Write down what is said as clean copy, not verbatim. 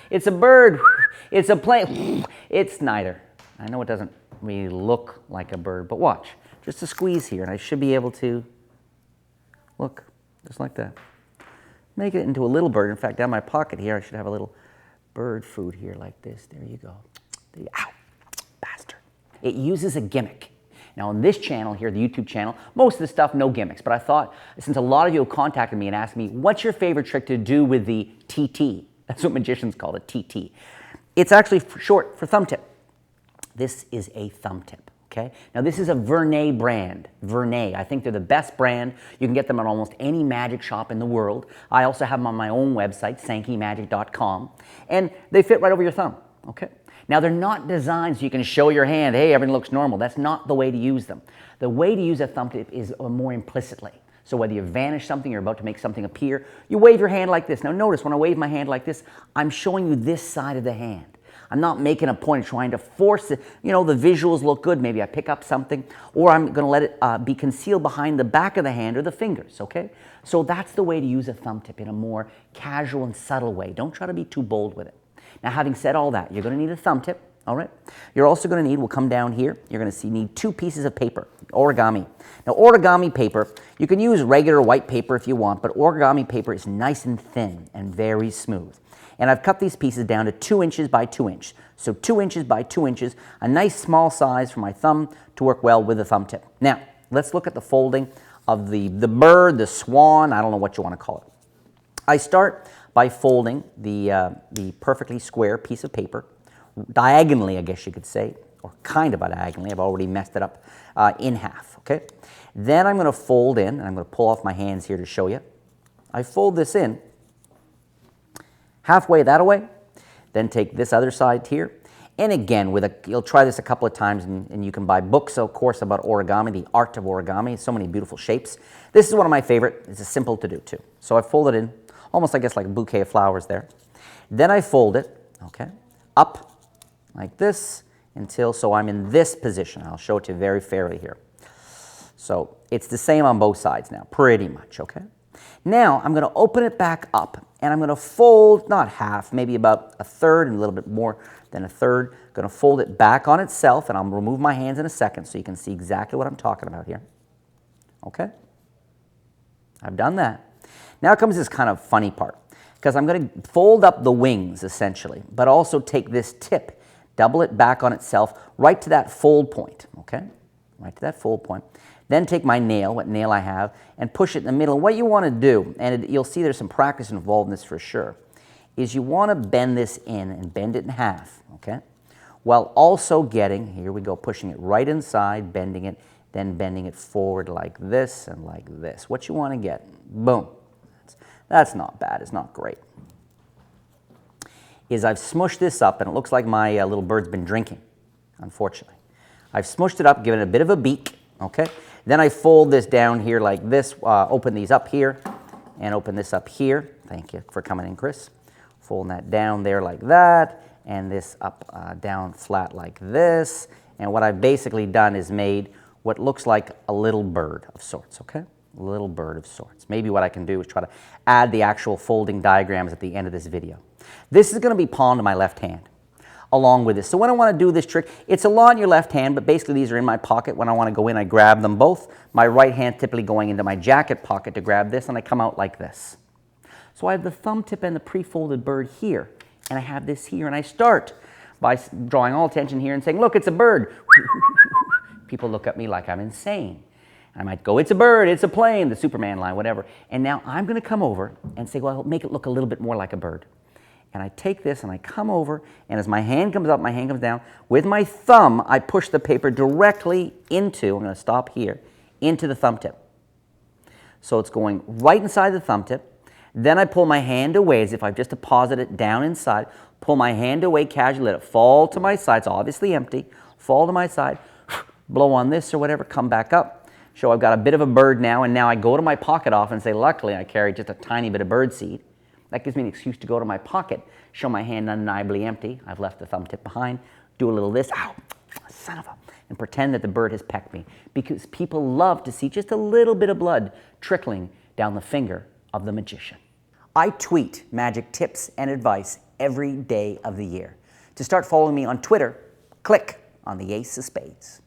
It's a bird. It's a plane. It's neither. I know it doesn't really look like a bird, but watch. Just a squeeze here, and I should be able to, look, just like that. Make it into a little bird. In fact, down my pocket here, I should have a little bird food here like this. There you go. There you, ow, bastard. It uses a gimmick. Now on this channel here, the YouTube channel, most of the stuff, no gimmicks, but I thought, since a lot of you have contacted me and asked me, what's your favorite trick to do with the TT? That's what magicians call it, TT. It's actually short for thumb tip. This is a thumb tip, okay? Now this is a Vernay brand, Vernay. I think they're the best brand. You can get them at almost any magic shop in the world. I also have them on my own website, sankymagic.com, and they fit right over your thumb, okay? Now, they're not designed so you can show your hand, hey, everything looks normal. That's not the way to use them. The way to use a thumb tip is more implicitly. So whether you vanish something, you're about to make something appear, you wave your hand like this. Now notice, when I wave my hand like this, I'm showing you this side of the hand. I'm not making a point of trying to force it. You know, the visuals look good. Maybe I pick up something, or I'm going to let it be concealed behind the back of the hand or the fingers, okay? So that's the way to use a thumb tip, in a more casual and subtle way. Don't try to be too bold with it. Now, having said all that, you're going to need a thumb tip, all right? You're also going to need, we'll come down here, you're going to need 2 pieces of paper, origami. Now, origami paper, you can use regular white paper if you want, but origami paper is nice and thin and very smooth. And I've cut these pieces down to 2 inches by 2 inches. So 2 inches by 2 inches, a nice small size for my thumb to work well with the thumb tip. Now, let's look at the folding of the bird, the swan, I don't know what you want to call it. I start by folding the perfectly square piece of paper, diagonally, I guess you could say, or kind of diagonally. I've already messed it up in half, okay? Then I'm going to fold in, and I'm going to pull off my hands here to show you. I fold this in halfway that way, then take this other side here, and again, you'll try this a couple of times, and you can buy books, of course, about origami, the art of origami, so many beautiful shapes. This is one of my favorite. It's simple to do, too. So I fold it in, almost, I guess, like a bouquet of flowers there. Then I fold it, okay, up like this so I'm in this position. I'll show it to you very fairly here. So it's the same on both sides now, pretty much, okay? Now I'm going to open it back up, and I'm going to fold, not half, maybe about a third, and a little bit more than a third. I'm going to fold it back on itself, and I'll remove my hands in a second so you can see exactly what I'm talking about here. Okay? I've done that. Now comes this kind of funny part, because I'm going to fold up the wings, essentially, but also take this tip, double it back on itself, right to that fold point, okay? Right to that fold point. Then take my nail, what nail I have, and push it in the middle. What you want to do, and you'll see there's some practice involved in this for sure, is you want to bend this in and bend it in half, okay? While also getting, here we go, pushing it right inside, bending it, then bending it forward like this and like this. What you want to get, boom. That's not bad, it's not great. Is I've smushed this up, and it looks like my little bird's been drinking, unfortunately. I've smushed it up, given it a bit of a beak, okay? Then I fold this down here like this, open these up here, and open this up here. Thank you for coming in, Chris. Folding that down there like that, and this up, down flat like this. And what I've basically done is made what looks like a little bird of sorts, okay? A little bird of sorts. Maybe what I can do is try to add the actual folding diagrams at the end of this video. This is going to be palmed in my left hand along with this. So when I want to do this trick, it's a lot in your left hand, but basically these are in my pocket. When I want to go in, I grab them both. My right hand typically going into my jacket pocket to grab this, and I come out like this. So I have the thumb tip and the pre-folded bird here, and I have this here, and I start by drawing all attention here and saying, look, it's a bird. People look at me like I'm insane. I might go, it's a bird, it's a plane, the Superman line, whatever. And now I'm going to come over and say, well, make it look a little bit more like a bird. And I take this and I come over, and as my hand comes up, my hand comes down. With my thumb, I push the paper directly into, I'm going to stop here, into the thumb tip. So it's going right inside the thumb tip. Then I pull my hand away as if I've just deposited it down inside. Pull my hand away casually, let it fall to my side. It's obviously empty. Fall to my side. Blow on this or whatever, come back up. Show I've got a bit of a bird now, and now I go to my pocket off and say, luckily I carry just a tiny bit of bird seed. That gives me an excuse to go to my pocket, show my hand undeniably empty. I've left the thumb tip behind. Do a little this, ow, son of a, and pretend that the bird has pecked me. Because people love to see just a little bit of blood trickling down the finger of the magician. I tweet magic tips and advice every day of the year. To start following me on Twitter, click on the Ace of Spades.